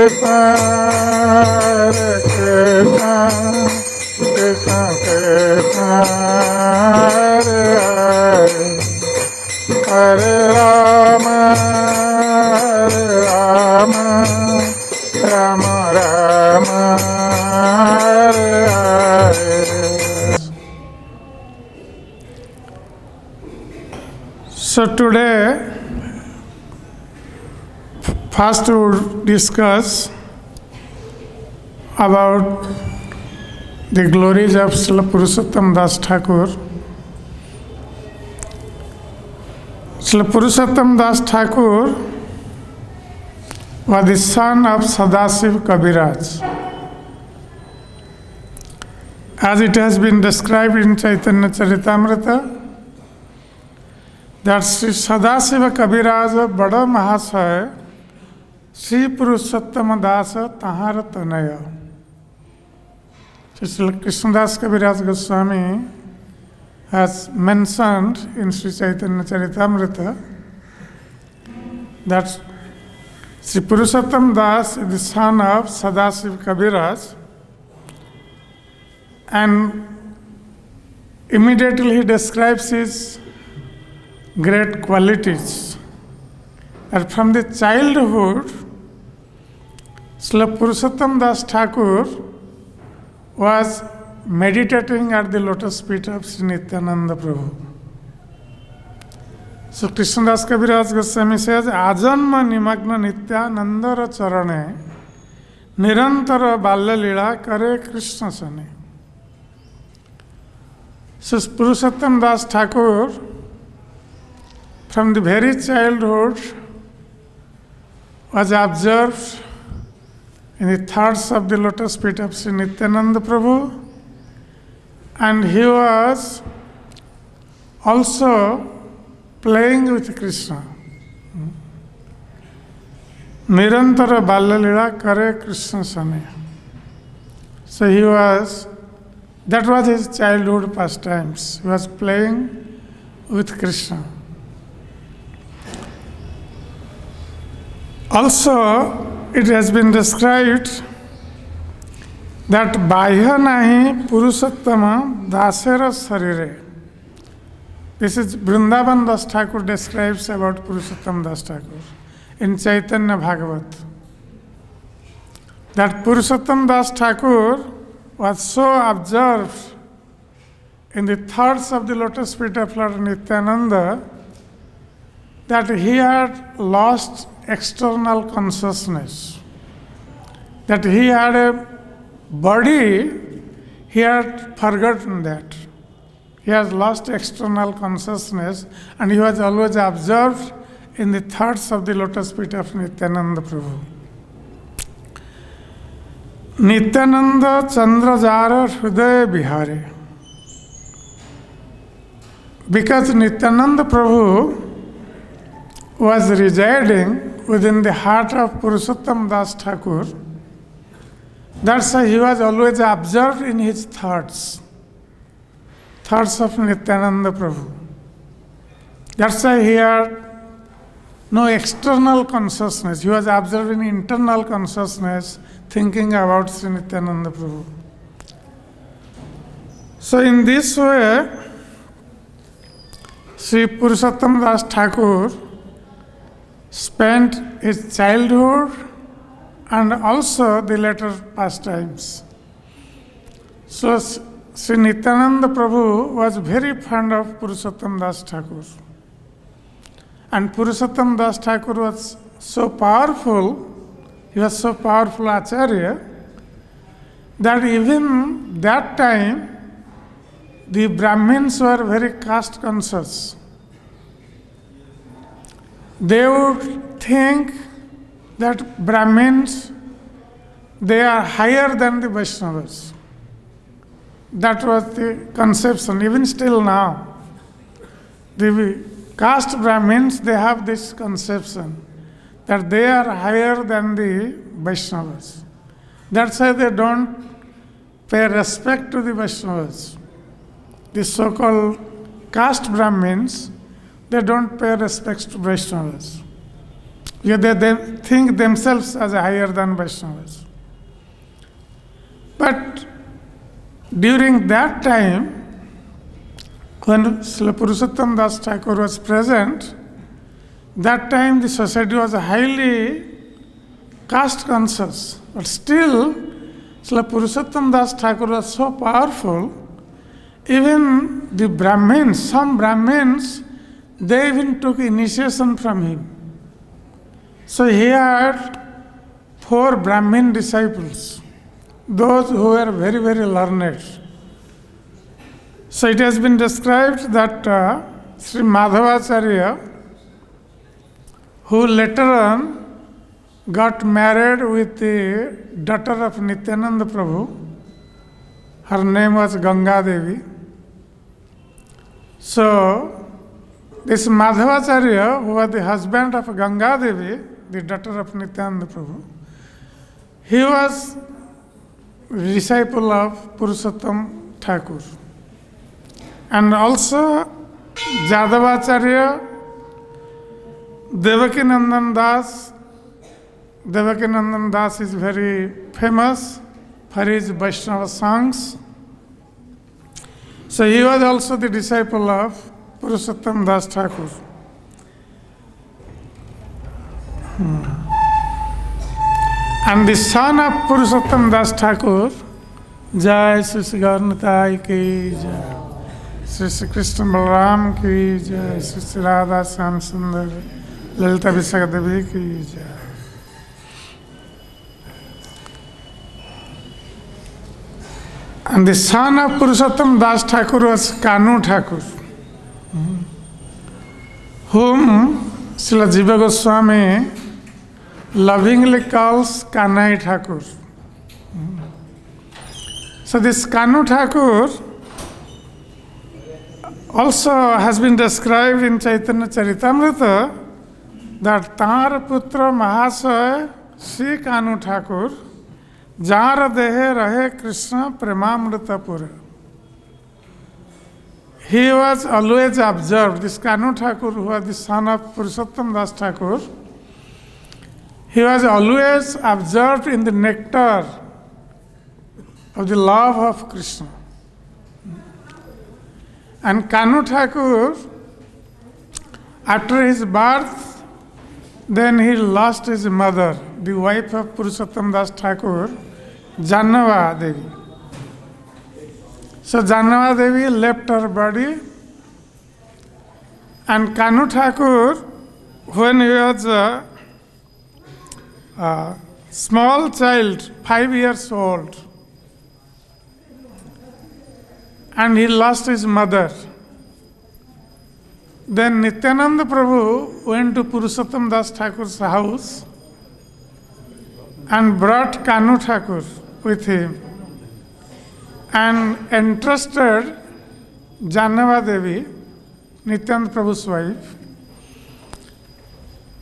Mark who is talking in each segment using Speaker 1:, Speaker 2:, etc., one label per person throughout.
Speaker 1: So today, first we will discuss about the glories of Srila Purushottam Das Thakur. Srila Purushottam Das Thakur was the son of Sadashiv Kaviraj. As it has been described in Chaitanya Charitamrita, that Sri Sadashiva Kaviraj Bada Mahasaya Sri Purushottam Dasa Tahara Tanaya. Sri Krishnadas Kaviraj Goswami has mentioned in Sri Chaitanya Charitamrita that Sri Purushottam Das is the son of Sadashiv Kaviraj, and immediately he describes his great qualities. And from the childhood, Srila Purushottam Das Thakur was meditating at the lotus feet of Sri Nityananda Prabhu. So Krishnadas Kaviraj Goswami says, Ajanma nimagna Nityanandara charane nirantara balya lila kare Krishna sane. So Purushottam Das Thakur, from the very childhood, was observed in the thoughts of the lotus feet of Sri Nityananda Prabhu, and he was also playing with Krishna. Nirantara balya lila kare Krishna sane. So that was his childhood pastimes. He was playing with Krishna. Also, it has been described that Bahya nahi Purushottama dasera sarire. This is Vrindavan Das Thakur describes about Purushottam Das Thakur in Chaitanya Bhagavat. That Purushottam Das Thakur was so absorbed in the thoughts of the lotus feet of Lord Nityananda that he had lost external consciousness. That he had a body, he had forgotten that. He has lost external consciousness, and he was always absorbed in the thoughts of the lotus feet of Nityananda Prabhu. Nityananda Chandrajara Hridaya Bihare. Because Nityananda Prabhu was residing within the heart of Purushottam Das Thakur, that's why he was always absorbed in his thoughts of Nityananda Prabhu. That's why he had no external consciousness. He was observing internal consciousness, thinking about Sri Nityananda Prabhu. So in this way, Sri Purushottam Das Thakur spent his childhood and also the later pastimes. So Sri Nityananda Prabhu was very fond of Purushottam Das Thakur. And Purushottam Das Thakur was so powerful, he was so powerful Acharya, that even that time the Brahmins were very caste conscious. They would think that Brahmins, they are higher than the Vaishnavas. That was the conception, even still now. The caste Brahmins, they have this conception that they are higher than the Vaishnavas. That's why they don't pay respect to the Vaishnavas. The so-called caste Brahmins, they don't pay respect to Vaishnavas. Yeah, they think themselves as higher than Vaishnavas. But during that time, when Srila Purushottam Das Thakur was present, that time the society was highly caste conscious. But still, Srila Purushottam Das Thakur was so powerful, even the Brahmins, some Brahmins, they even took initiation from him. So he had 4 Brahmin disciples, those who were very, very learned. So it has been described that Sri Madhavacharya, who later on got married with the daughter of Nityananda Prabhu, her name was Ganga Devi. So this Madhavacharya, who was the husband of Ganga Devi, the daughter of Nityananda Prabhu, he was disciple of Purushottam Thakur. And also Jadavacharya, Devakinandan Das. Devakinandan Das is very famous for his Vaishnava songs. So he was also the disciple of Purushottam Das Thakur. And the son of Purushottam Das Thakur, Jai Sri Gaurav ki Jai, Sri Krishna Balaram ki Jai, Sri Radha Shyam Sundar, Lalita Vishakha Devi ki Jai. And the son of Purushottam Das Thakur was Kanu Thakur, whom Srila Jiva Goswami lovingly calls Kanai Thakur. So this Kanu Thakur also has been described in Chaitanya Charitamrita that Tar Putra Mahasaya Sri Kanu Thakur Jar Dehe Rahe Krishna Premamrita Pura. He was always observed, this Kanu Thakur, who was the son of Purushottam Das Thakur, he was always observed in the nectar of the love of Krishna. And Kanu Thakur, after his birth, then he lost his mother, the wife of Purushottam Das Thakur, Jannava Devi. So Jannava Devi left her body, and Kanu Thakur, when he was a small child, 5 years old, and he lost his mother. Then Nityananda Prabhu went to Purushottam Das Thakur's house and brought Kanu Thakur with him and entrusted Jannava Devi, Nityananda Prabhu's wife,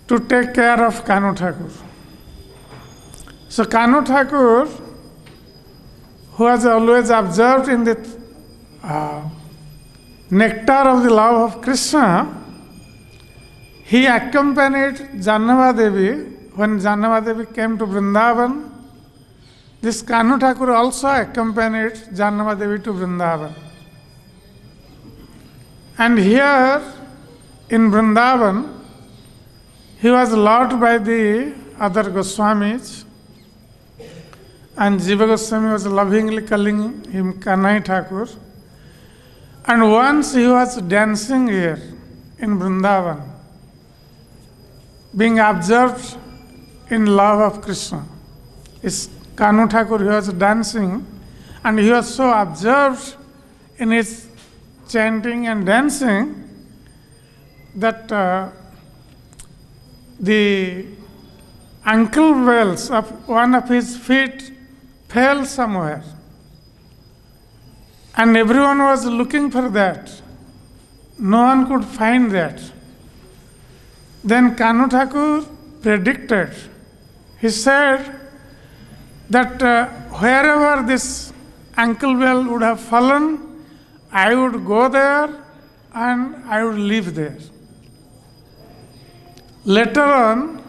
Speaker 1: to take care of Kanu Thakur. So Kanu Thakur, who was always observed in the nectar of the love of Krishna, he accompanied Jannava Devi. When Jannava Devi came to Vrindavan, this Kanu Thakur also accompanied Jannava Devi to Vrindavan. And here in Vrindavan, he was loved by the other Goswamis, and Jiva Goswami was lovingly calling him Kanai Thakur. And once he was dancing here in Vrindavan, being observed in love of Krishna. It's Kanu Thakur, he was dancing, and he was so observed in his chanting and dancing that the ankle wells of one of his feet fell somewhere. And everyone was looking for that. No one could find that. Then Kanu Thakur predicted. He said that wherever this ankle well would have fallen, I would go there and I would live there. Later on,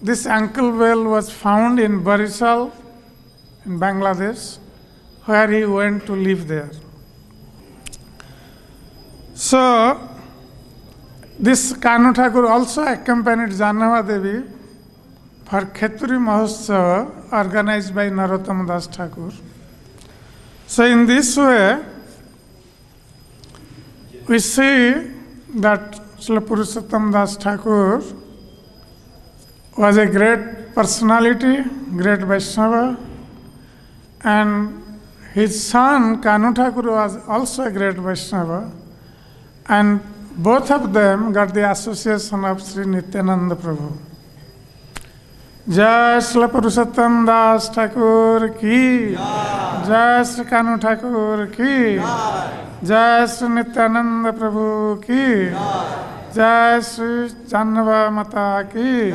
Speaker 1: this ankle well was found in Barisal in Bangladesh, where he went to live there. So, this Kanu Thakur also accompanied Janava Devi for Kheturi Mahotsav organized by Narottam Das Thakur. So in this way, we see that Srila Purushottam Das Thakur was a great personality, great Vaishnava, and his son Kanu Thakur was also a great Vaishnava, and both of them got the association of Sri Nityananda Prabhu. Jai Srila Purushottam Das Thakur ki, Jai Sri Kanu Thakur ki, Jai Sri Nityananda Prabhu ki, Jai Sri Jannava Mata ki,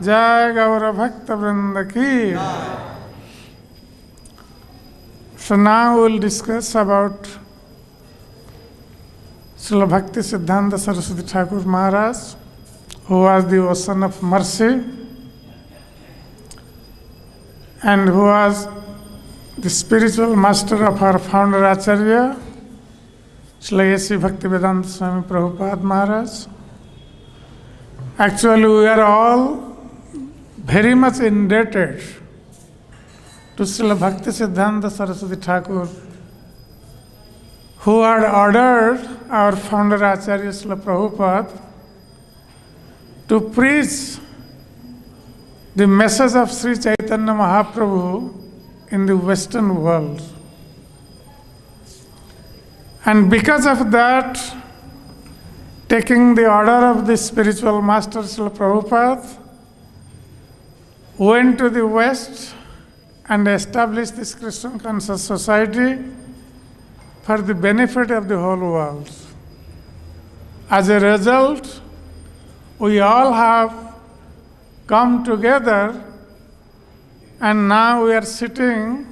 Speaker 1: Jai Gaurav Bhakta Vrinda ki. So now we will discuss about Srila Bhaktisiddhanta Sarasvati Thakur Maharaj, who was the ocean of mercy and who was the spiritual master of our founder Acharya, Srila H.H Bhaktivedanta Swami Prabhupada Maharaj. Actually, we are all very much indebted to Srila Bhaktisiddhanta Sarasvati Thakur, who had ordered our founder Acharya Srila Prabhupada to preach the message of Sri Chaitanya Mahaprabhu in the Western world. And because of that, taking the order of the spiritual master Srila Prabhupada, went to the West and established this Christian Conscious Society for the benefit of the whole world. As a result, we all have come together, and now we are sitting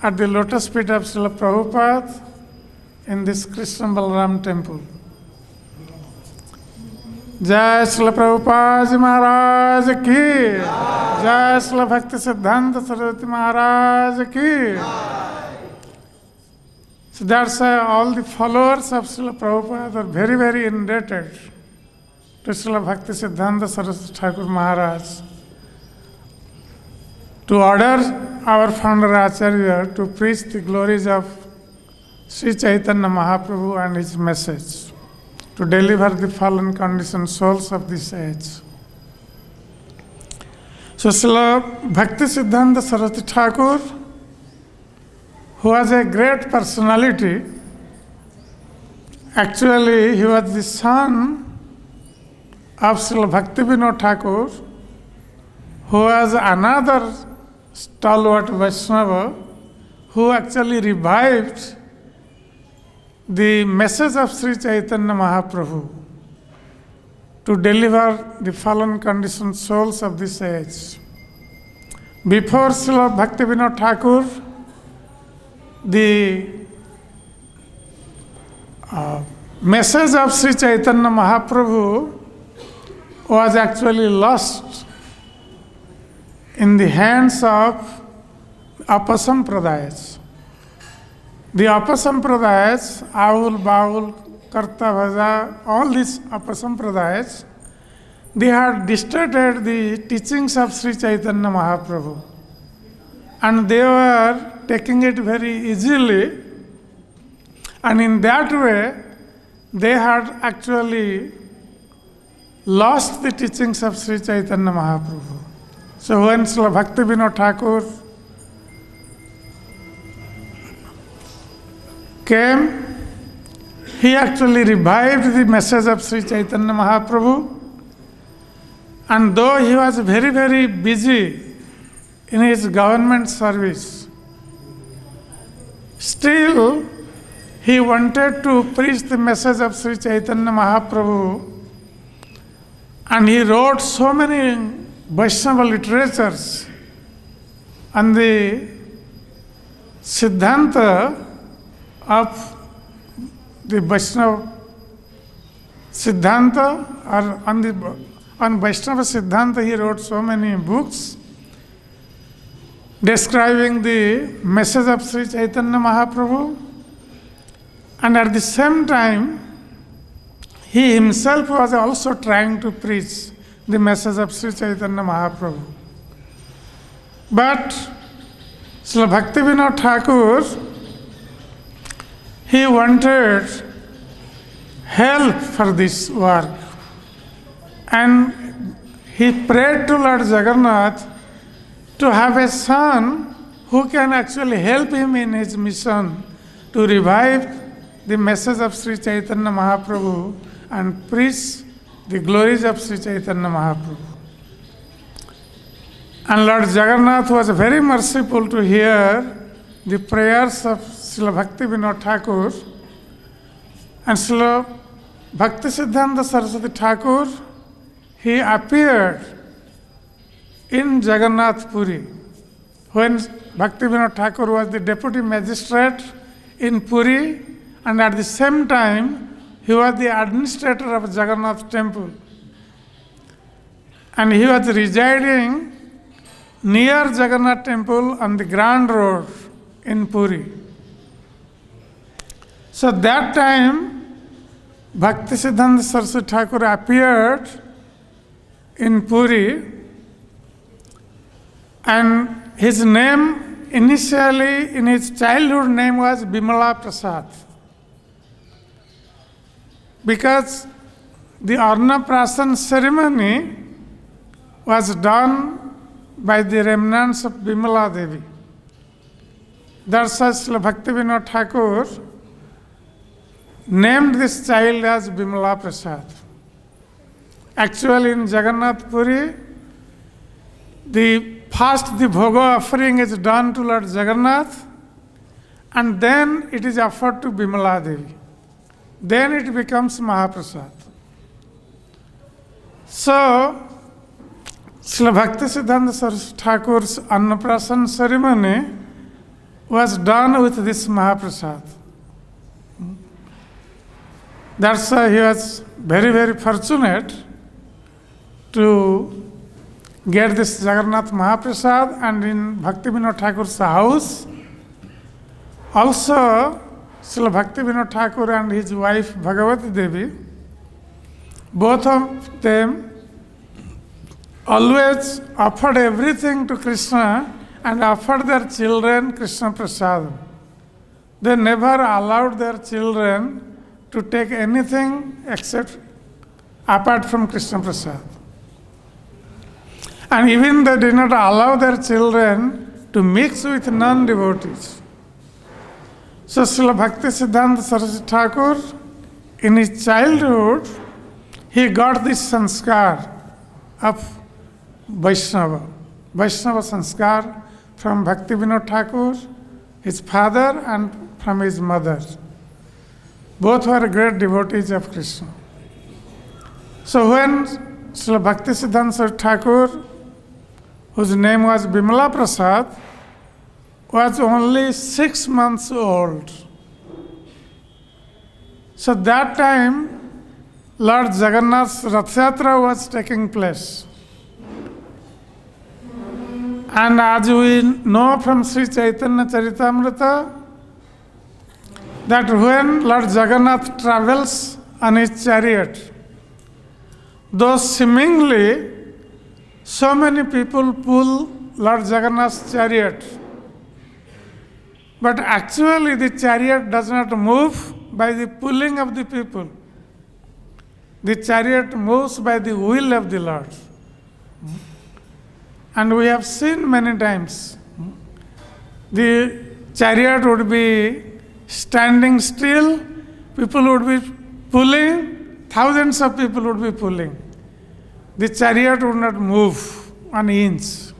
Speaker 1: at the lotus feet of Srila Prabhupada in this Krishna Balaram temple. Jai Srila Prabhupada Ji Maharaj ki, Jai Srila Bhaktisiddhanta Sarasvati Maharaj ki. So that's why all the followers of Srila Prabhupada are very, very indebted to Srila Bhaktisiddhanta Sarasvati Thakur Maharaj to order our founder Acharya to preach the glories of Sri Chaitanya Mahaprabhu and his message, to deliver the fallen conditioned souls of this age. So Srila Bhaktisiddhanta Sarasvati Thakur, who was a great personality, actually he was the son of Srila Bhaktivinoda Thakur, who was another stalwart Vaishnava who actually revived the message of Sri Chaitanya Mahaprabhu to deliver the fallen conditioned souls of this age. Before Srila Bhaktivinoda Thakur, the message of Sri Chaitanya Mahaprabhu was actually lost in the hands of Apasampradayas. The Apasampradayas, Aul, Baul, Karta, Bhaja, all these Apasampradayas, they had distorted the teachings of Sri Chaitanya Mahaprabhu. And they were taking it very easily, and in that way, they had actually lost the teachings of Sri Chaitanya Mahaprabhu. So when Srila Bhaktivinoda Thakur came, he actually revived the message of Sri Chaitanya Mahaprabhu, and though he was very, very busy in his government service, still he wanted to preach the message of Sri Chaitanya Mahaprabhu, and he wrote so many Vaishnava literatures on the Siddhanta of the Vaishnava Siddhanta, or On Vaishnava Siddhanta, he wrote so many books describing the message of Sri Chaitanya Mahaprabhu, and at the same time, he himself was also trying to preach the message of Sri Chaitanya Mahaprabhu. But Srila Bhaktivinoda Thakur, he wanted help for this work. And he prayed to Lord Jagannath to have a son who can actually help him in his mission to revive the message of Sri Chaitanya Mahaprabhu and preach the glories of Sri Chaitanya Mahaprabhu. And Lord Jagannath was very merciful to hear the prayers of Srila Bhaktivinoda Thakur. And Srila Bhaktisiddhanta Sarasvati Thakur, he appeared in Jagannath Puri when Bhaktivinoda Thakur was the deputy magistrate in Puri, and at the same time he was the administrator of Jagannath temple. And he was residing near Jagannath temple on the Grand Road in Puri. So that time Bhaktisiddhanta Saraswati Thakur appeared in Puri, and his name initially in his childhood name was Bimala Prasad, because the Arnaprasan ceremony was done by the remnants of Bimala Devi. That's why Srila Bhaktivinoda Thakur named this child as Bimala Prasad. Actually, in Jagannath Puri, the bhoga offering is done to Lord Jagannath, and then it is offered to Bimala Devi. Then it becomes Mahaprasad. So, Srila Bhaktisiddhanta Saraswati Thakur's Annaprasan ceremony was done with this Mahaprasad. That's why he was very, very fortunate to get this Jagannath Mahaprasad, and in Bhaktivinoda Thakur's house, also Srila Bhaktivinoda Thakur and his wife Bhagavati Devi, both of them always offered everything to Krishna and offered their children Krishna Prasadam. They never allowed their children to take anything except apart from Krishna Prasad. And even they did not allow their children to mix with non-devotees. So Srila Bhaktisiddhanta Saraswati Thakur, in his childhood, he got this sanskar of Vaishnava sanskar from Bhaktivinoda Thakur, his father, and from his mother. Both were great devotees of Krishna. So when Srila Bhaktisiddhanta Saraswati Thakur, whose name was Bimala Prasad, was only 6 months old. So that time, Lord Jagannath's Rath Yatra was taking place. And as we know from Sri Chaitanya Charitamrita, that when Lord Jagannath travels on his chariot, though seemingly so many people pull Lord Jagannath's chariot, but actually the chariot does not move by the pulling of the people. The chariot moves by the will of the Lord. And we have seen many times, the chariot would be standing still, people would be pulling, thousands of people would be pulling. The chariot would not move an inch.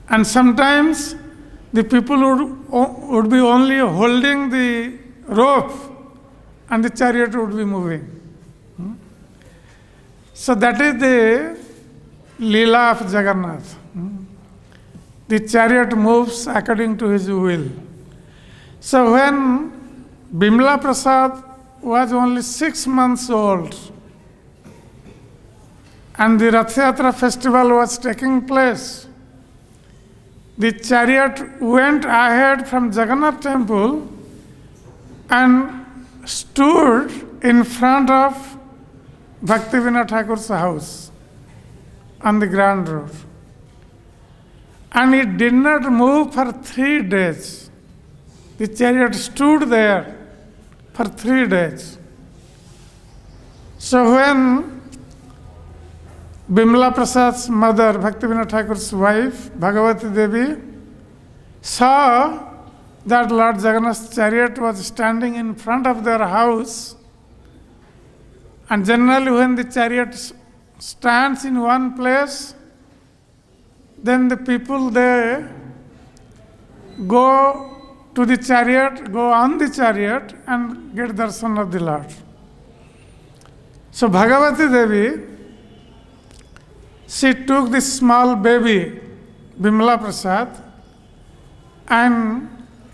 Speaker 1: And sometimes the people would be only holding the rope and the chariot would be moving. So that is the Leela of Jagannath. The chariot moves according to his will. So when Bimala Prasad was only 6 months old, and the Rath Yatra festival was taking place, the chariot went ahead from Jagannath temple and stood in front of Bhaktivinoda Thakur's house on the Grand Road. And it did not move for 3 days. The chariot stood there for 3 days. So when Bimla Prasad's mother, Bhaktivinoda Thakur's wife, Bhagavati Devi, saw that Lord Jagannath's chariot was standing in front of their house, and generally when the chariot stands in one place, then the people, they go to the chariot, go on the chariot and get darshan of the Lord. So Bhagavati Devi, she took this small baby, Bimla Prasad, and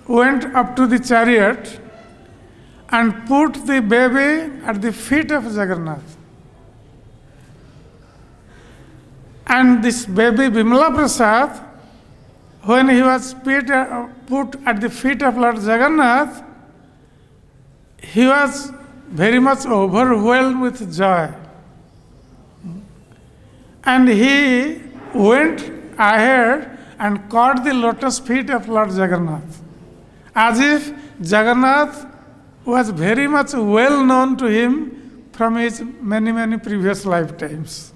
Speaker 1: went up to the chariot and put the baby at the feet of Jagannath. And this baby Bimla Prasad, when he was put at the feet of Lord Jagannath, he was very much overwhelmed with joy. And he went ahead and caught the lotus feet of Lord Jagannath, as if Jagannath was very much well known to him from his many previous lifetimes.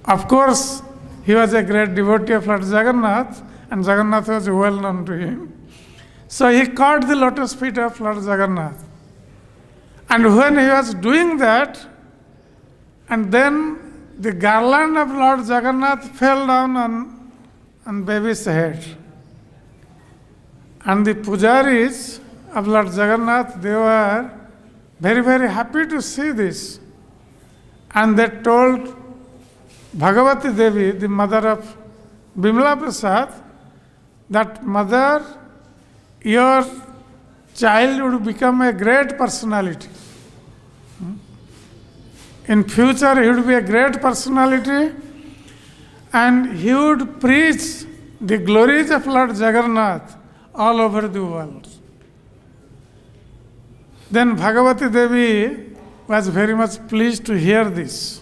Speaker 1: Of course, he was a great devotee of Lord Jagannath, and Jagannath was well known to him. So he caught the lotus feet of Lord Jagannath. And when he was doing that, and then the garland of Lord Jagannath fell down on baby's head. And the pujaris of Lord Jagannath, they were very happy to see this. And they told Bhagavati Devi, the mother of Bimla Prasad, that mother, your child would become a great personality. In future, he would be a great personality, and he would preach the glories of Lord Jagannath all over the world. Then Bhagavati Devi was very much pleased to hear this.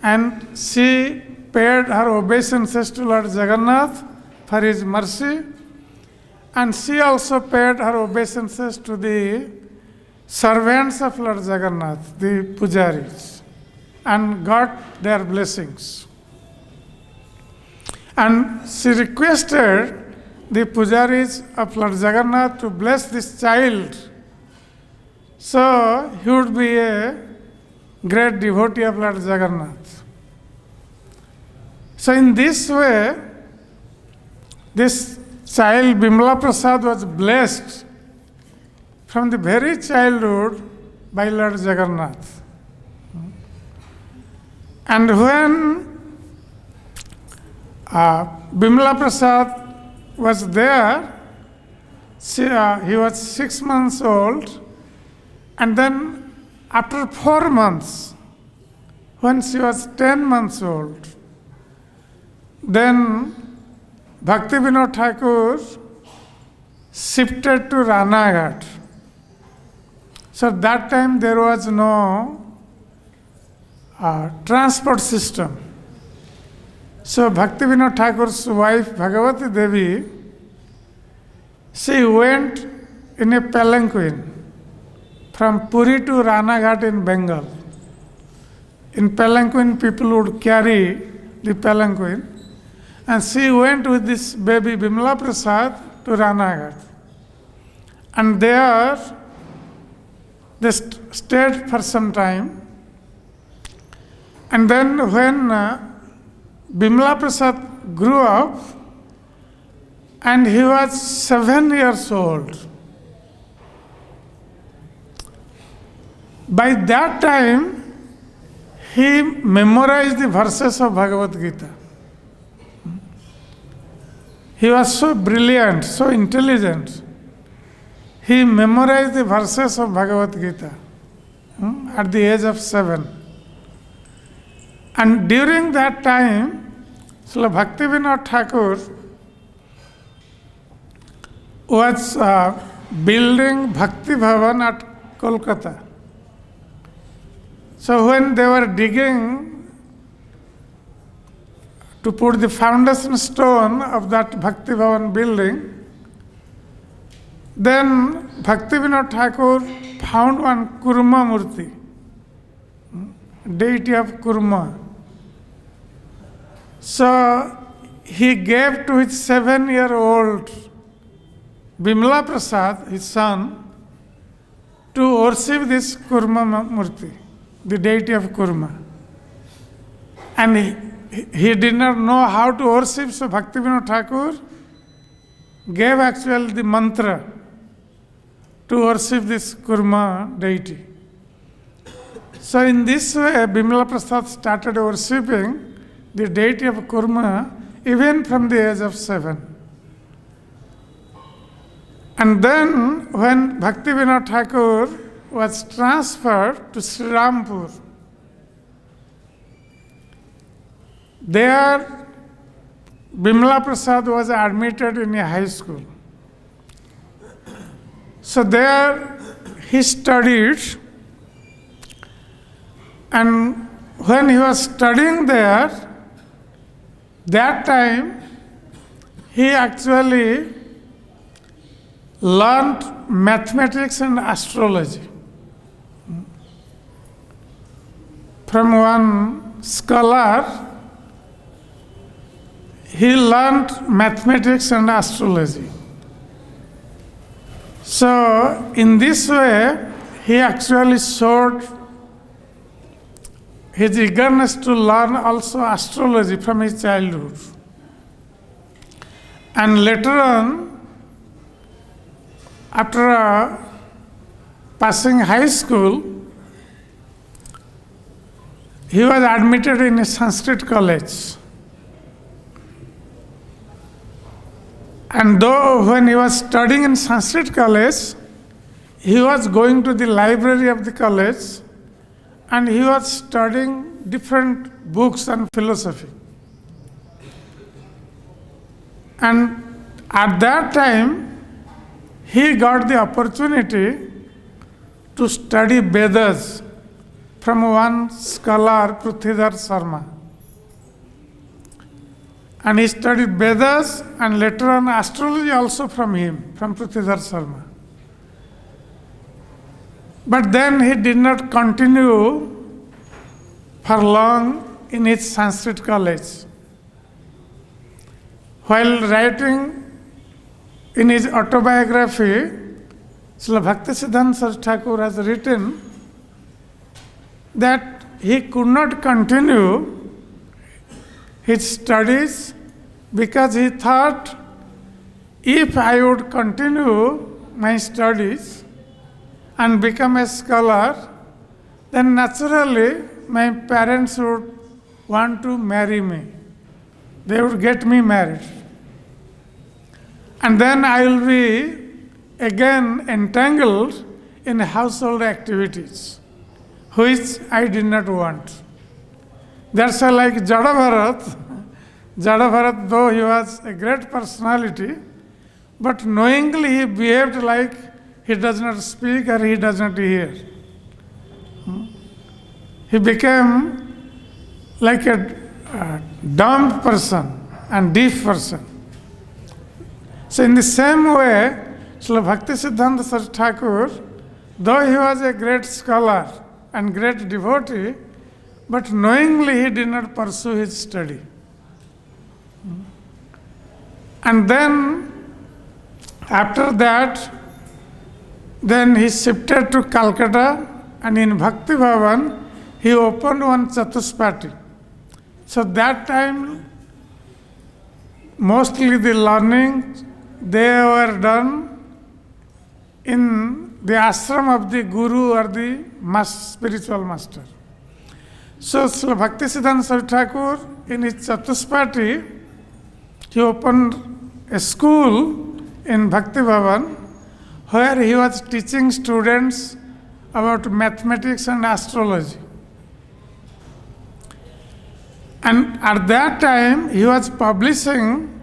Speaker 1: And she paid her obeisances to Lord Jagannath for his mercy, and she also paid her obeisances to the servants of Lord Jagannath, the pujaris, and got their blessings. And she requested the pujaris of Lord Jagannath to bless this child, so he would be a great devotee of Lord Jagannath. So in this way, this child Bimla Prasad was blessed from the very childhood by Lord Jagannath. And when Bimla Prasad was there, he was 6 months old, and then after 4 months, when she was 10 months old, then Bhaktivinoda Thakur shifted to Ranaghat. So that time there was no transport system. So Bhaktivinoda Thakur's wife Bhagavati Devi, she went in a palanquin from Puri to Ranaghat in Bengal. In palanquin, people would carry the palanquin, and she went with this baby Bimla Prasad to Ranaghat. And there they stayed for some time. And then when Bimla Prasad grew up, and he was 7 years old, by that time, he memorized the verses of Bhagavad Gita. He was so brilliant, so intelligent. He memorized the verses of Bhagavad Gita at the age of 7. And during that time, Srila Bhaktivinoda Thakur was building Bhakti Bhavan at Kolkata. So when they were digging to put the foundation stone of that Bhakti Bhavan building, then Bhaktivinoda Thakur found one Kurma Murti, deity of Kurma. So he gave to his 7-year-old Bimla Prasad, his son, to worship this Kurma Murti, the deity of Kurma. And he did not know how to worship, so Bhaktivinoda Thakur gave actually the mantra to worship this Kurma deity. So in this way, Bimla Prasad started worshipping the deity of Kurma even from the age of 7. And then when Bhaktivinoda Thakur was transferred to Sri Rampur, there Bimla Prasad was admitted in a high school. So there he studied, and when he was studying there, that time he actually learned mathematics and astrology from one scholar. He learned mathematics and astrology. So in this way, he actually showed his eagerness to learn also astrology from his childhood. And later on, after passing high school, he was admitted in a Sanskrit college. And though when he was studying in Sanskrit college, he was going to the library of the college and he was studying different books on philosophy. And at that time, he got the opportunity to study Vedas from one scholar, Prithidhar Sharma. And he studied Vedas and later on astrology also from him, from Prithidhar Sharma. But then he did not continue for long in his Sanskrit college. While writing in his autobiography, Srila Bhaktisiddhanta Saraswati Thakur has written that he could not continue his studies because he thought, if I would continue my studies and become a scholar, then naturally my parents would want to marry me. They would get me married. And then I will be again entangled in household activities, which I did not want. That's why, like Jada Bharat, though he was a great personality, but knowingly he behaved like he does not speak or he does not hear. He became like a dumb person and deaf person. So in the same way, Srila Bhaktisiddhanta Saraswati Thakur, though he was a great scholar and great devotee, but knowingly he did not pursue his study. And then, after that, then he shifted to Calcutta, and in Bhakti Bhavan, he opened one Chatuspati. So that time, mostly the learning, they were done in the ashram of the guru or the spiritual master. So Srila Bhaktisiddhanta Saraswati Thakur, in his Chatuspati, he opened a school in Bhakti Bhavan where he was teaching students about mathematics and astrology. And at that time, he was publishing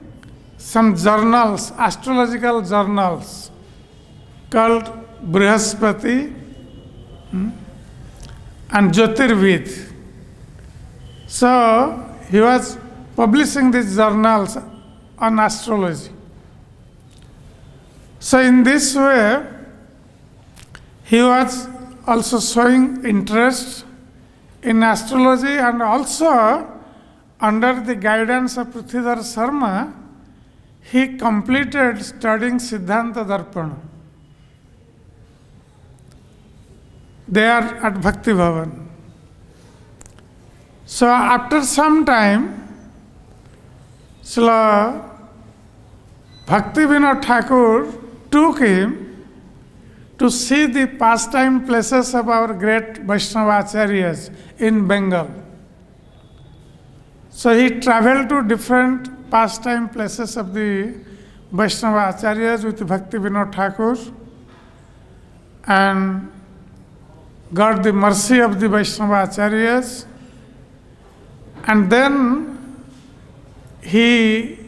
Speaker 1: some journals, astrological journals, called Brihaspati and Jyotirvid. So, he was publishing these journals on astrology. So, in this way, he was also showing interest in astrology, and also under the guidance of Prithidhar Sharma, he completed studying Siddhanta Darpana there at Bhakti Bhavan. So after some time, Srila Bhakti Vinod Thakur took him to see the pastime places of our great Vaishnava Acharyas in Bengal. So he traveled to different pastime places of the Vaishnava Acharyas with Bhakti Vinod Thakur and got the mercy of the Vaishnava Acharyas. And then he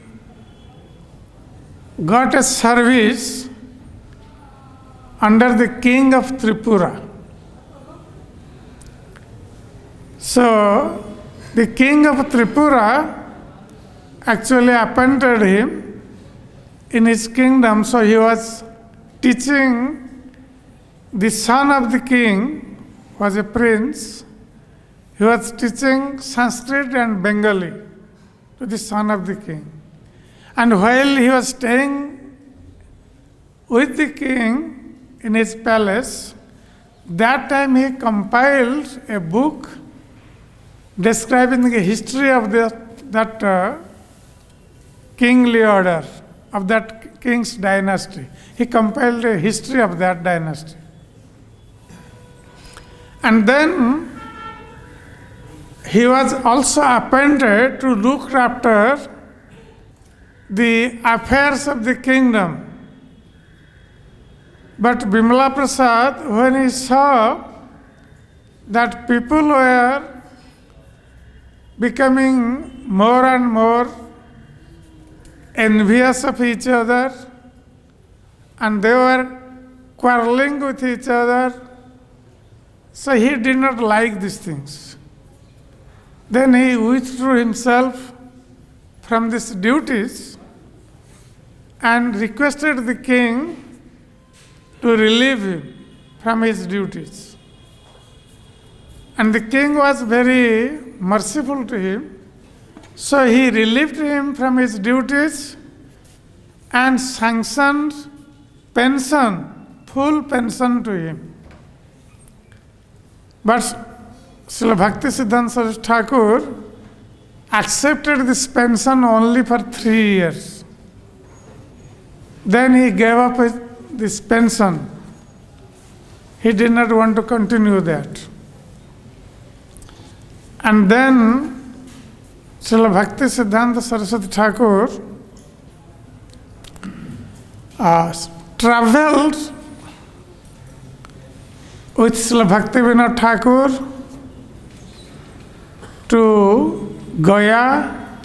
Speaker 1: got a service under the king of Tripura. So, the king of Tripura actually appointed him in his kingdom. So, he was teaching the son of the king, who was a prince. He was teaching Sanskrit and Bengali to the son of the king. And while he was staying with the king in his palace, that time he compiled a book describing the history of that kingly order, of that king's dynasty. He compiled a history of that dynasty. And then he was also appointed to look after the affairs of the kingdom. But Bimala Prasad, when he saw that people were becoming more and more envious of each other, and they were quarreling with each other, so he did not like these things. Then he withdrew himself from these duties and requested the king to relieve him from his duties. And the king was very merciful to him, so he relieved him from his duties and sanctioned pension, full pension to him. But Srila Bhaktisiddhanta Saraswati Thakur accepted this pension only for 3 years. Then he gave up this pension. He did not want to continue that. And then Srila Bhaktisiddhanta Saraswati Thakur traveled with Srila Bhakti Vinod Thakur to Gaya,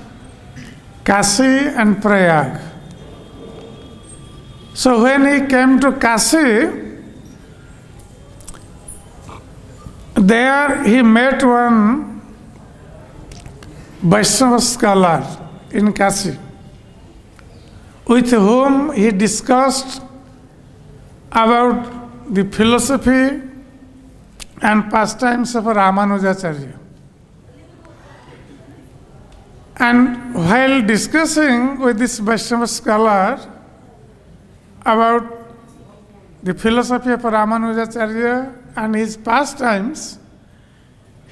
Speaker 1: Kashi and Prayag. So when he came to Kashi, there he met one Vaishnava scholar in Kashi, with whom he discussed about the philosophy and pastimes of Ramanujacharya. And while discussing with this Vaishnava scholar about the philosophy of Ramanujacharya and his pastimes,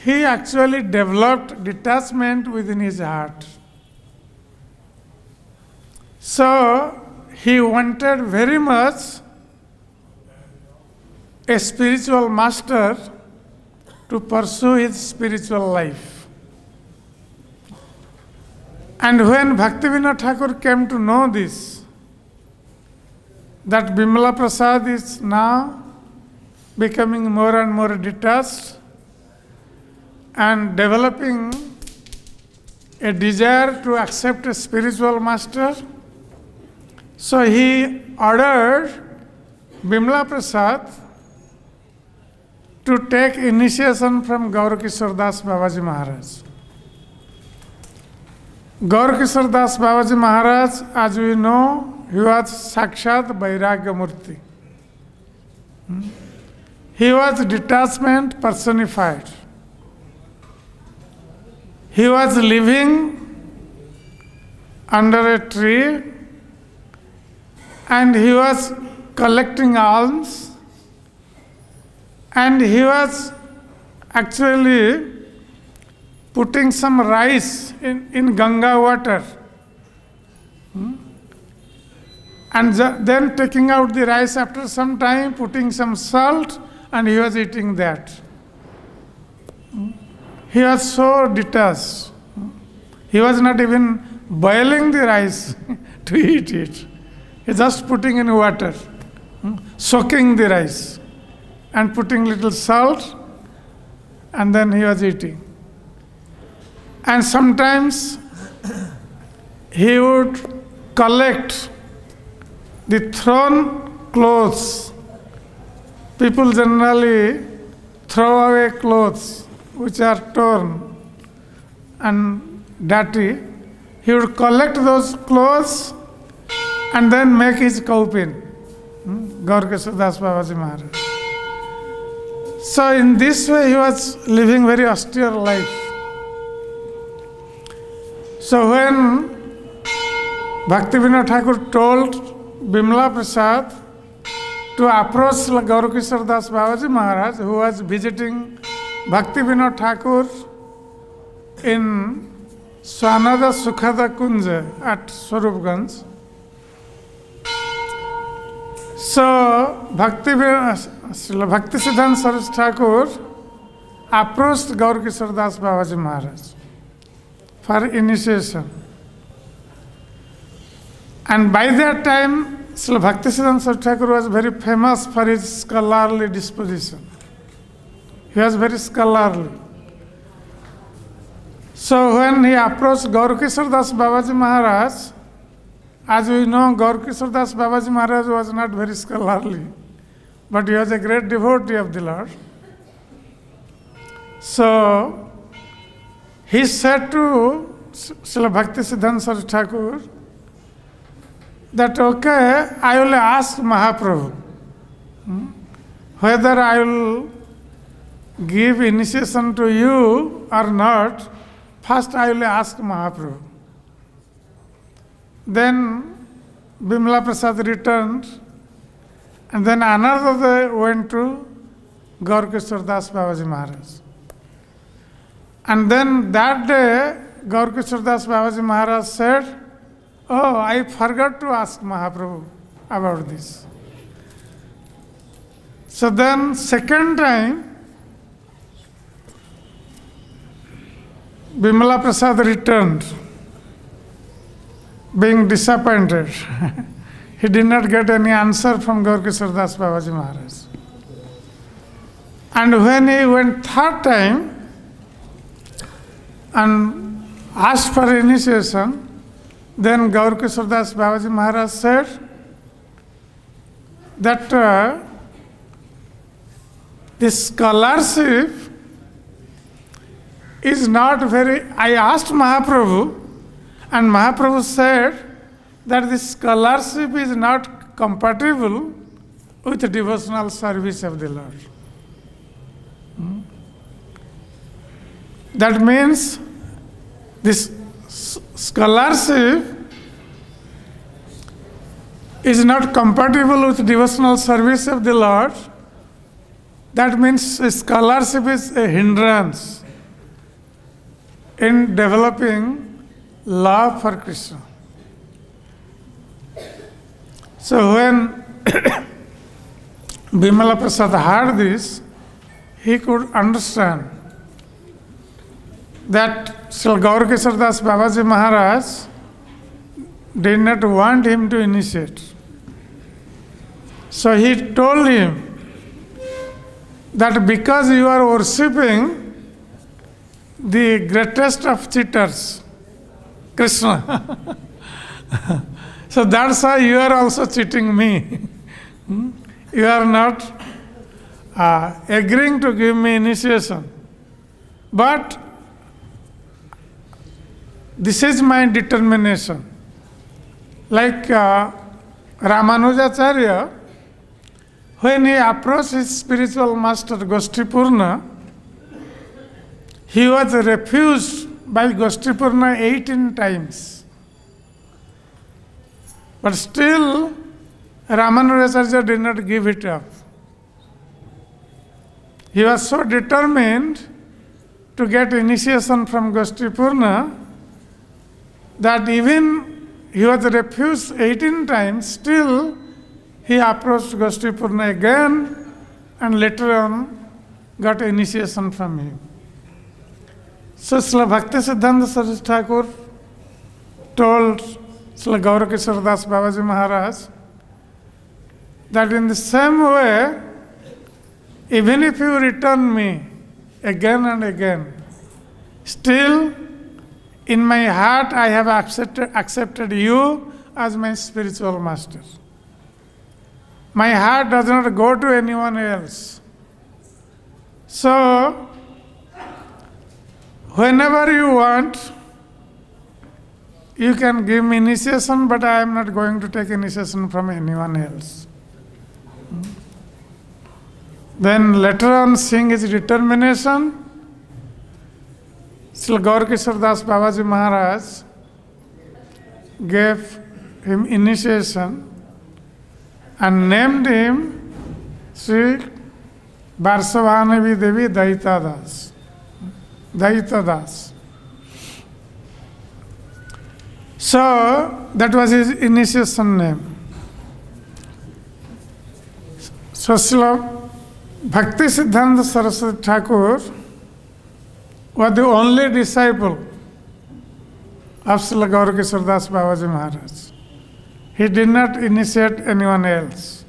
Speaker 1: he actually developed detachment within his heart. So he wanted very much a spiritual master to pursue his spiritual life. And when Bhaktivinoda Thakur came to know this, that Bimala Prasad is now becoming more and more detached and developing a desire to accept a spiritual master. So he ordered Bimla Prasad to take initiation from Gaura Kishore Das Babaji Maharaj. Gaura Kishore Das Babaji Maharaj, as we know, he was Sakshat Vairagya Murti. He was detachment personified. He was living under a tree and he was collecting alms and he was actually putting some rice in Ganga water. And then taking out the rice after some time, putting some salt, and he was eating that. He was so detached. He was not even boiling the rice to eat it. He just putting in water, soaking the rice, and putting little salt, and then he was eating. And sometimes he would collect the thrown clothes. People generally throw away clothes which are torn and dirty. He would collect those clothes and then make his kaupin. Gaura Kishore Das Babaji Maharaj. So in this way he was living very austere life. So when Bhaktivinoda Thakur told Bimla Prasad to approach Gaura Kishore Das Babaji Maharaj, who was visiting Bhaktivinoda Thakur in Swanada Sukhada Kunja at Swarupganj. So Bhaktisiddhanta Saraswati Thakur approached Gaura Kishore Das Babaji Maharaj for initiation. And by that time, Srila Bhaktisiddhanta Saraswati Thakur was very famous for his scholarly disposition. He was very scholarly. So when he approached Gaura Kishore Das Babaji Maharaj, as we know, Gaura Kishore Das Babaji Maharaj was not very scholarly, but he was a great devotee of the Lord. So he said to Srila Bhaktisiddhanta Saraswati Thakur that, okay, I will ask Mahaprabhu whether I will give initiation to you or not. First I will ask Mahaprabhu. Then Bimla Prasad returned, and then another day went to Gaura Kishore Das Babaji Maharaj. And then that day, Gaura Kishore Das Babaji Maharaj said, oh, I forgot to ask Mahaprabhu about this. So then second time, Bimla Prasad returned, being disappointed. He did not get any answer from Gaura Kishore Das Babaji Maharaj. And when he went third time and asked for initiation, then Gaura Kishore Das Babaji Maharaj said that this scholarship is not very... I asked Mahaprabhu, and Mahaprabhu said that this scholarship is not compatible with the devotional service of the Lord. That means this scholarship is not compatible with devotional service of the Lord. That means scholarship is a hindrance in developing love for Krishna. So when Bimala Prasad heard this, he could understand that Sri Gaura Kishore Das Babaji Maharaj did not want him to initiate. So he told him that because you are worshipping the greatest of cheaters, Krishna. So that's why you are also cheating me. You are not agreeing to give me initiation. But this is my determination. Like Ramanujacharya, when he approached his spiritual master Goshtipurna, he was refused by Goshtipurna 18 times. But still, Ramanujacharya did not give it up. He was so determined to get initiation from Goshtipurna that even he was refused 18 times, still he approached Goshtipurna again and later on got initiation from him. So Srila Bhaktisiddhanta Saraswati Thakur told Srila Gaurav Das Babaji Maharaj that in the same way, even if you return me again and again, still in my heart I have accepted you as my spiritual master. My heart does not go to anyone else. So, whenever you want, you can give me initiation, but I am not going to take initiation from anyone else. Then later on, seeing his determination, Srila Gaurav Das Babaji Maharaj gave him initiation and named him Sri Varsavanavi Devi Daita Das. Daita Das. So, that was his initiation name. So, Srila Bhaktisiddhanta Sarasvati Thakur was the only disciple of Srila Gaurav Das Babaji Maharaj. He did not initiate anyone else.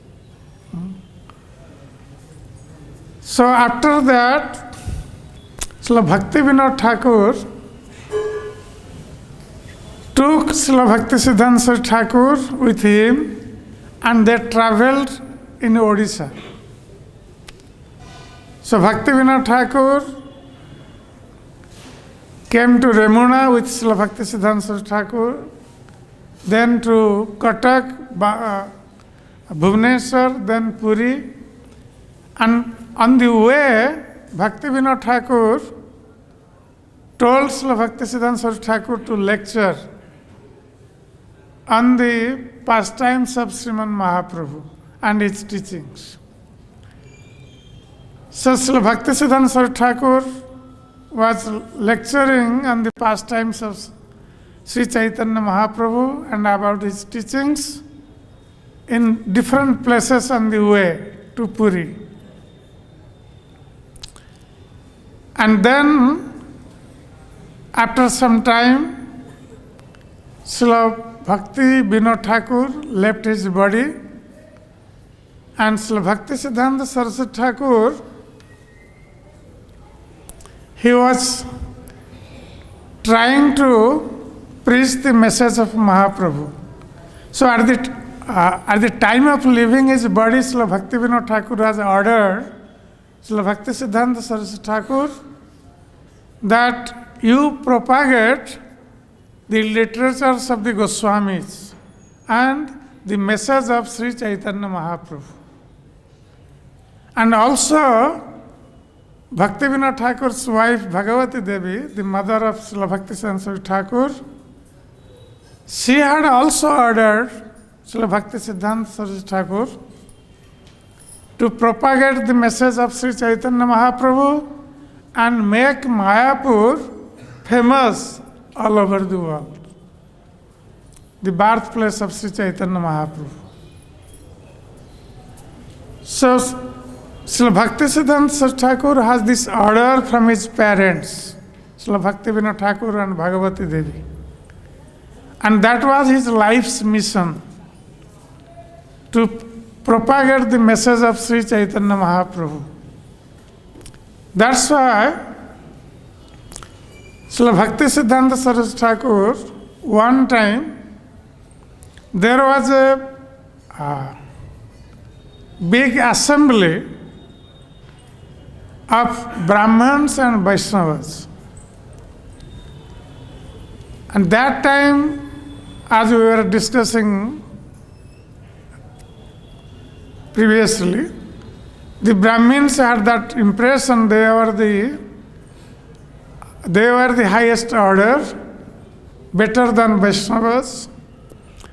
Speaker 1: So after that, Srila Bhakti Vinod Thakur took Srila Bhaktisiddhanta Saraswati Thakur with him and they traveled in Odisha. So Bhakti Vinod Thakur came to Remuna with Srila Bhaktisiddhanta Saraswati Thakur, then to Katak, Bhubaneswar, then Puri. And on the way, Bhakti Vinod Thakur told Srila Bhaktisiddhanta Saraswati Thakur to lecture on the pastimes of Sriman Mahaprabhu and its teachings. So Srila Bhaktisiddhanta Saraswati Thakur was lecturing on the pastimes of Sri Chaitanya Mahaprabhu and about his teachings in different places on the way to Puri. And then, after some time, Srila Bhakti Vinod Thakur left his body and Srila Bhaktisiddhanta Saraswati Thakur, he was trying to preach the message of Mahaprabhu. So at the time of leaving his body, Srila Bhakti Vinod Thakur has ordered Srila Bhaktisiddhanta Saraswati Thakur that you propagate the literatures of the Goswamis and the message of Sri Chaitanya Mahaprabhu. And also, Bhakti Vinod Thakur's wife Bhagavati Devi, the mother of Srila Bhaktisiddhanta Saraswati Thakur, she had also ordered Srila Bhaktisiddhanta Saraswati Thakur to propagate the message of Sri Chaitanya Mahaprabhu and make Mayapur famous all over the world, the birthplace of Sri Chaitanya Mahaprabhu. So, Srila Bhaktisiddhanta Saraswati Thakur has this order from his parents, Srila Bhakti Vinod Thakur and Bhagavati Devi. And that was his life's mission, to propagate the message of Sri Chaitanya Mahaprabhu. That's why Srila Bhaktisiddhanta Saraswati Thakur one time there was a big assembly of Brahmins and Vaishnavas. And that time, as we were discussing previously, the Brahmins had that impression they were the highest order, better than Vaishnavas.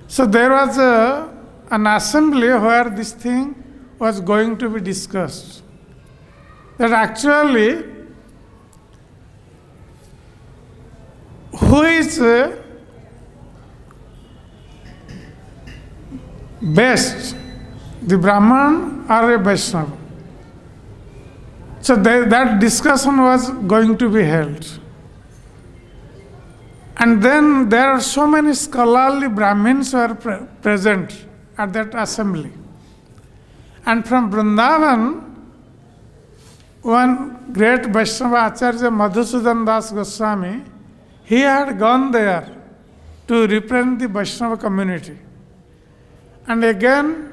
Speaker 1: So there was an assembly where this thing was going to be discussed. That actually, who is best, the Brahman or a Vaishnava? So that discussion was going to be held. And then there are so many scholarly Brahmins who are present at that assembly. And from Vrindavan, one great Vaishnava Acharya, Madhusudana Goswami, he had gone there to represent the Vaishnava community. And again,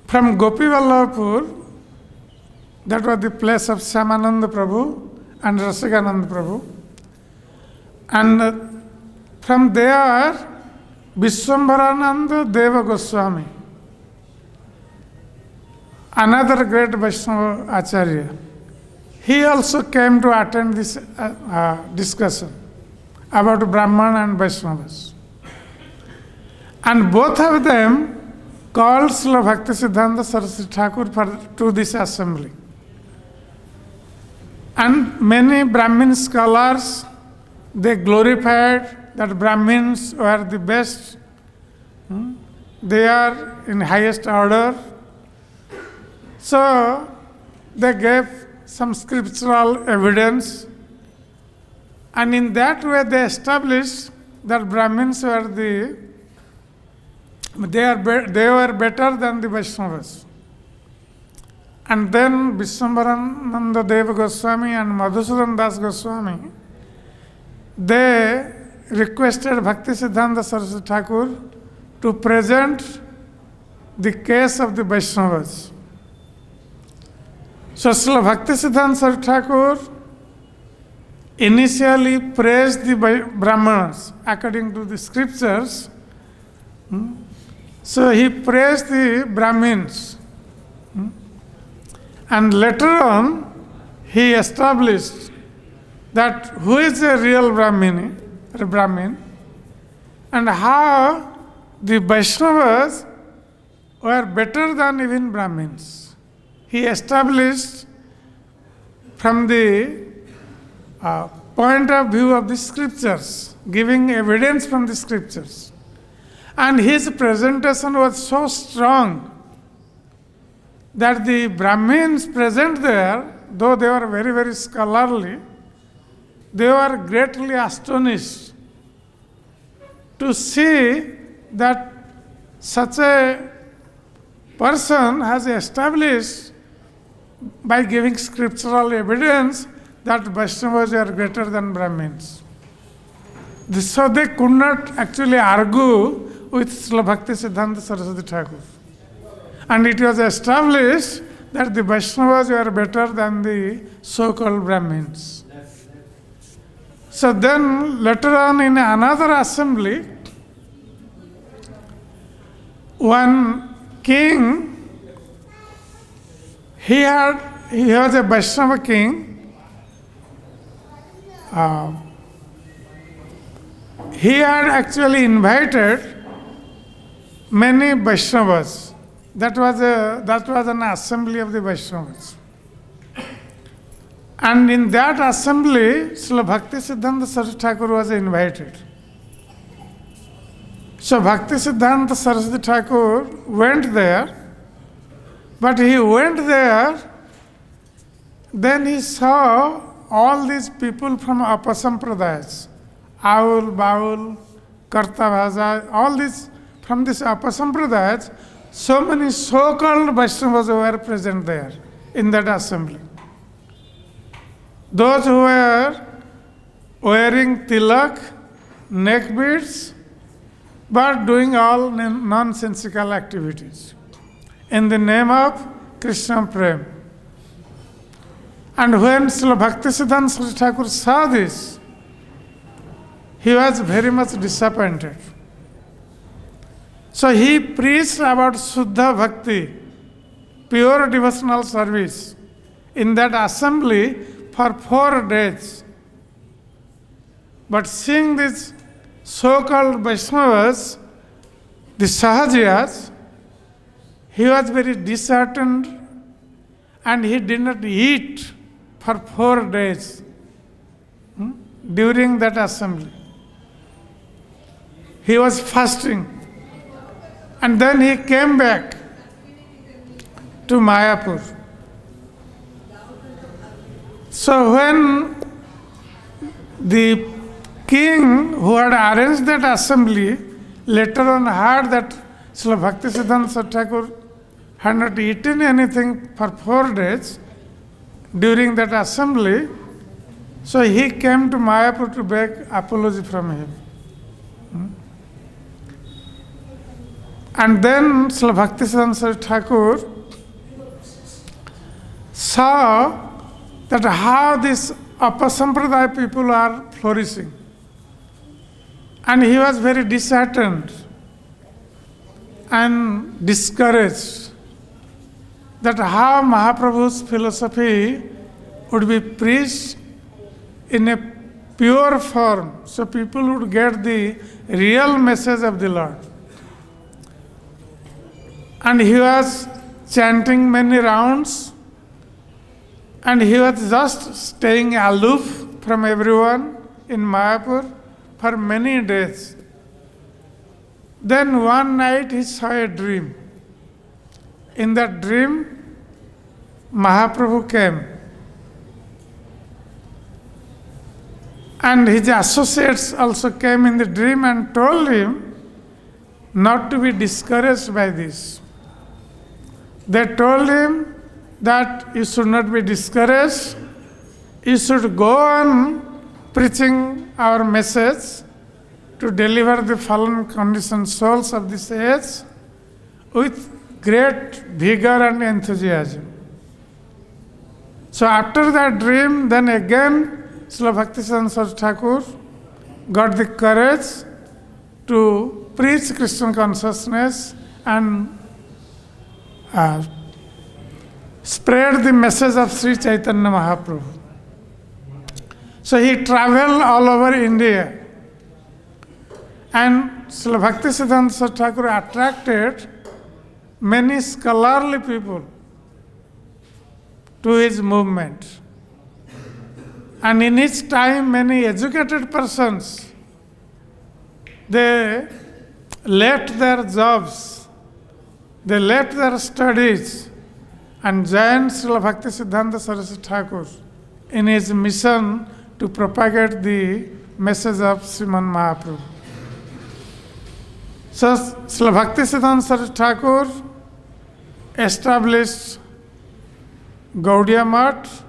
Speaker 1: from Gopivallabhapur, that was the place of Shyamananda Prabhu and Rasikananda Prabhu. And from there, Vishwambharananda Deva Goswami, another great Vaishnava Acharya, he also came to attend this discussion about Brahman and Vaishnavas. And both of them called Srila Bhaktisiddhanta Sarasvati Thakur to this assembly. And many Brahmin scholars, they glorified that Brahmins were the best. They are in highest order. So they gave some scriptural evidence, and in that way they established that Brahmins were they were better than the Vaishnavas. And then Vishwambharananda Deva Goswami and Madhusudan Das Goswami, they requested Bhaktisiddhanta Sarasvati Thakur to present the case of the Vaishnavas. So Srila Bhaktisiddhanta Sarasvati Thakur initially praised the Brahmanas according to the scriptures. So he praised the Brahmins. And later on, he established that who is a real Brahmin, and how the Vaishnavas were better than even Brahmins. He established from the point of view of the scriptures, giving evidence from the scriptures. And his presentation was so strong that the Brahmins present there, though they were very, very scholarly, they were greatly astonished to see that such a person has established by giving scriptural evidence that Vaishnavas are greater than Brahmins. So they could not actually argue with Srila Bhaktisiddhanta Sarasvati Thakur. And it was established that the Vaishnavas were better than the so-called Brahmins. So then later on in another assembly, one king, he was a Vaishnava king. He had actually invited many Vaishnavas. That was an assembly of the Vaishnavas. And in that assembly, Srila Bhaktisiddhanta Sarasvati Thakur was invited. So Bhaktisiddhanta Sarasvati Thakur went there, but he went there, then he saw all these people from Apasampradayas, Aul, Baul, Kartabhaja, all these from this Apasampradayas, so many so-called Vaishnavas were present there in that assembly. Those who were wearing tilak, neck beads, but doing all nonsensical activities in the name of Krishna Prem. And when Srila Bhaktisiddhanta Saraswati Thakur saw this, he was very much disappointed. So he preached about Shuddha Bhakti, pure devotional service, in that assembly for 4 days. But seeing these so-called Vaishnavas, the Sahajiyas, he was very disheartened and he did not eat for 4 days during that assembly. He was fasting. And then he came back to Mayapur. So when the king who had arranged that assembly later on heard that Srila Bhaktisiddhanta Saraswati Thakur had not eaten anything for 4 days during that assembly, so he came to Mayapur to beg apology from him. And then Srila Bhaktisiddhanta Saraswati Thakur saw that how these Apasampradaya people are flourishing. And he was very disheartened and discouraged that how Mahaprabhu's philosophy would be preached in a pure form, so people would get the real message of the Lord. And he was chanting many rounds, and he was just staying aloof from everyone in Mayapur for many days. Then one night he saw a dream. In that dream, Mahaprabhu came. And his associates also came in the dream and told him not to be discouraged by this. They told him that you should not be discouraged. You should go on preaching our message to deliver the fallen conditioned souls of this age with great vigor and enthusiasm. So after that dream, then again Srila Bhaktisiddhanta Saraswati Thakur got the courage to preach Krishna consciousness and spread the message of Sri Chaitanya Mahaprabhu. So he traveled all over India. And Srila Bhaktisiddhanta Saraswati Thakur attracted many scholarly people to his movement. And in his time, many educated persons, they left their jobs, they left their studies, and joined Srila Bhaktisiddhanta Saraswati Thakur in his mission to propagate the message of Sriman Mahaprabhu. So Srila Bhaktisiddhanta Saraswati Thakur established Gaudiya Math.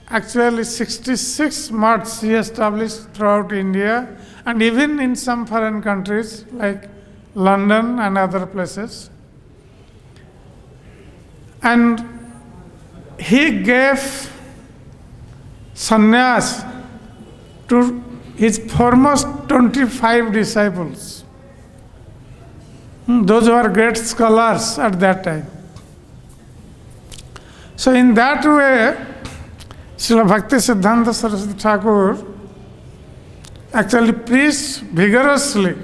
Speaker 1: Actually 66 maths he established throughout India and even in some foreign countries like London and other places. And he gave sannyas to his foremost 25 disciples. Those were great scholars at that time. So in that way, Srila Bhaktisiddhanta Saraswati Thakur actually preached vigorously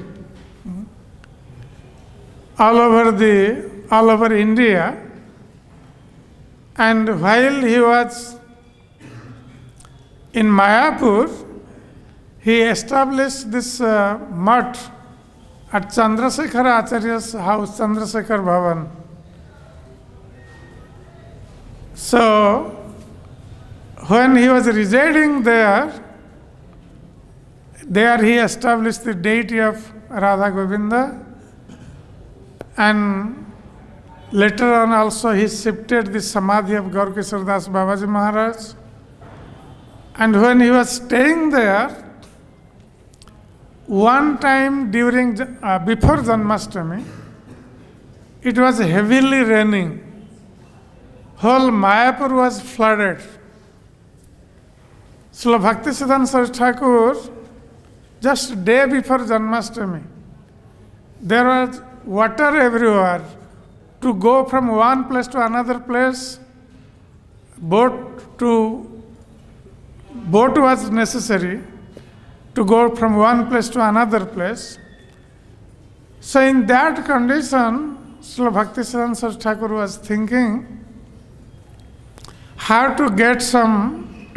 Speaker 1: all over India. And while he was in Mayapur, he established this math at Chandrasekhara Acharya's house, Chandrasekhar Bhavan. So, when he was residing there he established the deity of Radha Govinda, and later on also he shifted the Samadhi of Gaur Kishore Das Babaji Maharaj. And when he was staying there, one time before Janmashtami, it was heavily raining. Whole Mayapur was flooded. Srila Bhaktisiddhanta Saraswati Thakur, just day before Janmashtami, there was water everywhere. To go from one place to another place, boat was necessary to go from one place to another place. So in that condition, Srila Bhaktisiddhanta Saraswati Thakur was thinking how to get some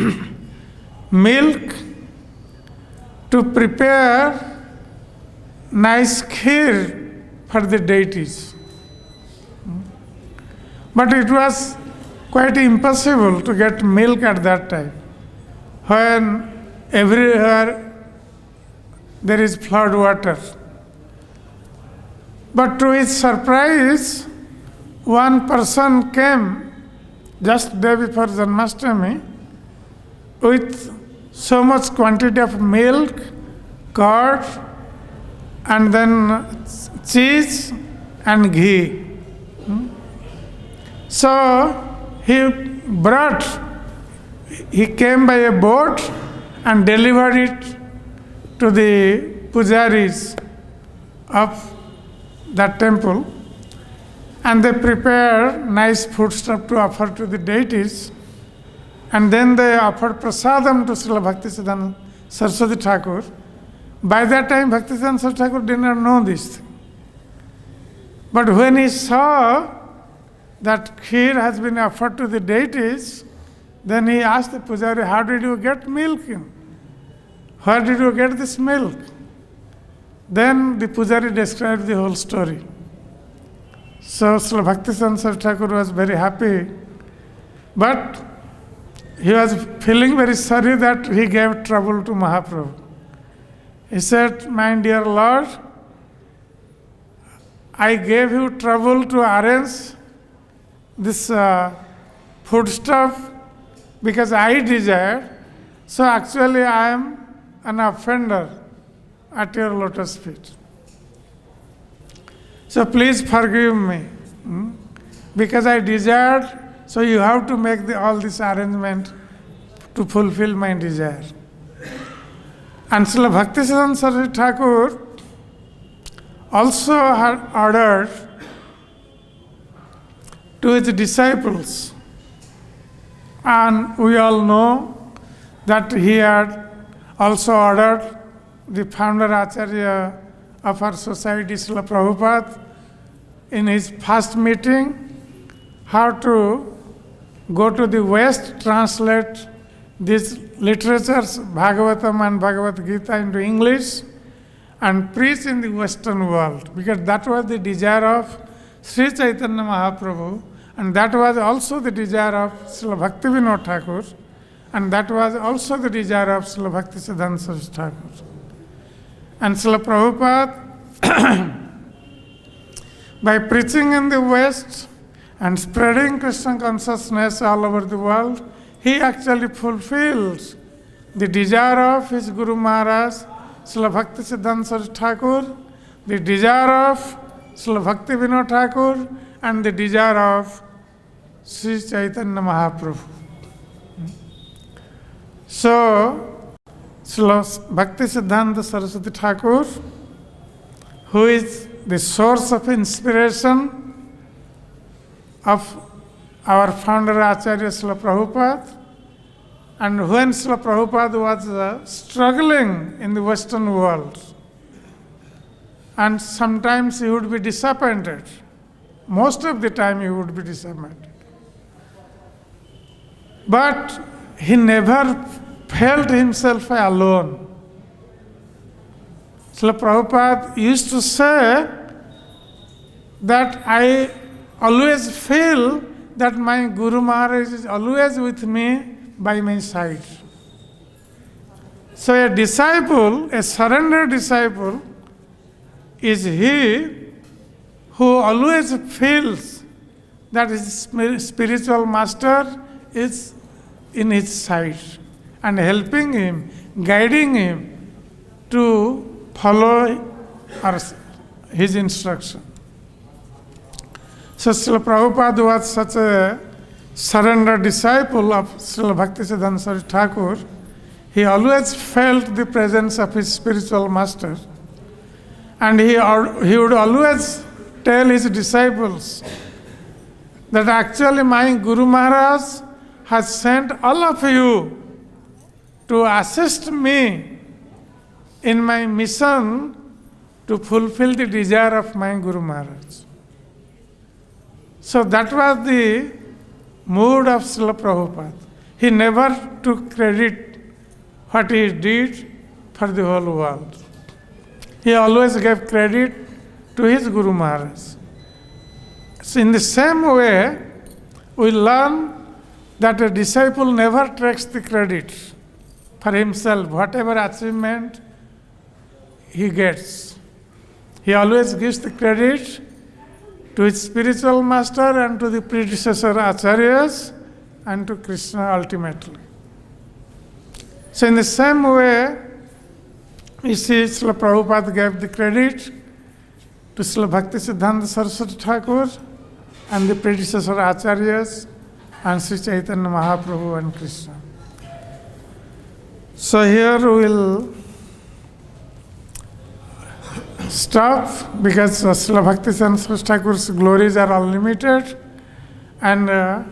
Speaker 1: milk to prepare nice kheer for the deities. But it was quite impossible to get milk at that time, when everywhere there is flood water. But to his surprise, one person came just day before Janmashtami with so much quantity of milk, curd, and then cheese and ghee. So he came by a boat and delivered it to the pujaris of that temple, and they prepared nice foodstuff to offer to the deities, and then they offered prasadam to Srila Bhaktisiddhanta Saraswati Thakur. By that time, Bhaktisiddhanta Saraswati Thakur did not know this thing. But when he saw that kheer has been offered to the deities, then he asked the pujari, how did you get milk in? Where did you get this milk? Then the pujari described the whole story. So Srila Bhaktisiddhanta Saraswati Thakur was very happy, but he was feeling very sorry that he gave trouble to Mahaprabhu. He said, my dear Lord, I gave you trouble to arrange this foodstuff because I desired, so actually I am an offender at your lotus feet. So please forgive me, because I desired, so you have to make all this arrangement to fulfill my desire. And Srila Bhaktisiddhanta Saraswati Thakur also had ordered to his disciples, and we all know that he had also ordered the founder Acharya of our society, Srila Prabhupada, in his first meeting, how to go to the West, translate these literatures, Bhagavatam and Bhagavad Gita, into English and preach in the Western world, because that was the desire of Sri Chaitanya Mahaprabhu, and that was also the desire of Srila Bhaktivinoda Thakur, and that was also the desire of Srila Bhaktisiddhanta Saraswati Thakur. And Srila Prabhupada, by preaching in the West and spreading Krishna consciousness all over the world, he actually fulfilled the desire of his Guru Maharaj, Srila Bhaktisiddhanta Saraswati Thakur, the desire of Srila Bhaktivinoda Thakur, and the desire of Sri Chaitanya Mahaprabhu. So, Srila Bhaktisiddhanta Saraswati Thakur, who is the source of inspiration of our founder Acharya Srila Prabhupada, and when Srila Prabhupada was struggling in the Western world, and sometimes he would be disappointed, most of the time he would be disappointed. But he never felt himself alone. Srila Prabhupada used to say that I always feel that my Guru Maharaj is always with me by my side. So a disciple, a surrendered disciple, is he who always feels that his spiritual master is in his side and helping him, guiding him to follow his instruction. So Srila Prabhupada was such a surrendered disciple of Srila Bhaktisiddhanta Saraswati Thakur. He always felt the presence of his spiritual master, and he would always tell his disciples that actually my Guru Maharaj has sent all of you to assist me in my mission to fulfill the desire of my Guru Maharaj. So that was the mood of Srila Prabhupada. He never took credit what he did for the whole world. He always gave credit to his Guru Maharaj. So in the same way, we learn that a disciple never takes the credit for himself. Whatever achievement he gets, he always gives the credit to his spiritual master and to the predecessor acharyas and to Krishna ultimately. So in the same way, we see Srila Prabhupada gave the credit to Srila Bhaktisiddhanta Sarasvati Thakur and the predecessor acharyas and Sri Chaitanya Mahaprabhu and Krishna. So here we will stop because Srila Bhaktisiddhanta Saraswati Thakur's glories are unlimited, and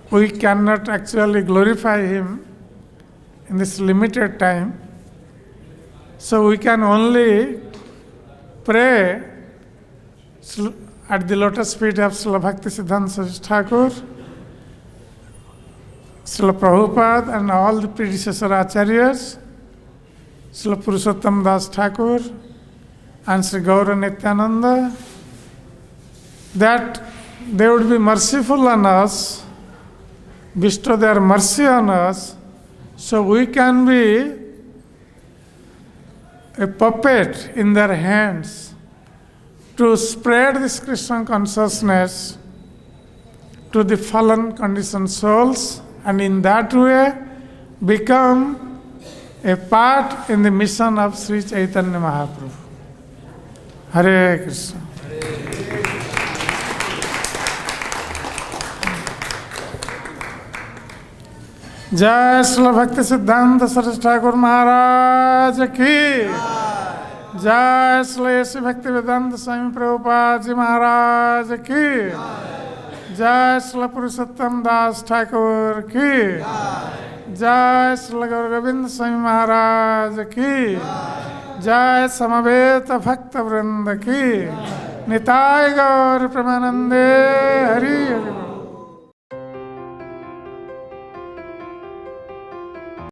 Speaker 1: we cannot actually glorify him in this limited time. So we can only pray at the lotus feet of Srila Bhaktisiddhanta Saraswati Thakur, Srila Prabhupada and all the predecessor acharyas, Srila Purushottam Das Thakur and Sri Gaura Nityananda, that they would be merciful on us, bestow their mercy on us, so we can be a puppet in their hands to spread this Krishna consciousness to the fallen conditioned souls, and in that way become a part in the mission of Sri Chaitanya Mahaprabhu. Hare Krishna. Jai Srila Bhaktisiddhanta Saraswati Thakur Maharaj ki. Jai Srila S. Bhaktivedanta Swami Prabhupada Ji Maharaj ki. Jai Srila Purushottam Das Thakur ki. Jai Srila Gaurav Swami Maharaj ki. Jai Samaveta Bhakta Vrinda ki. Nitai Gaur Pramanande Hari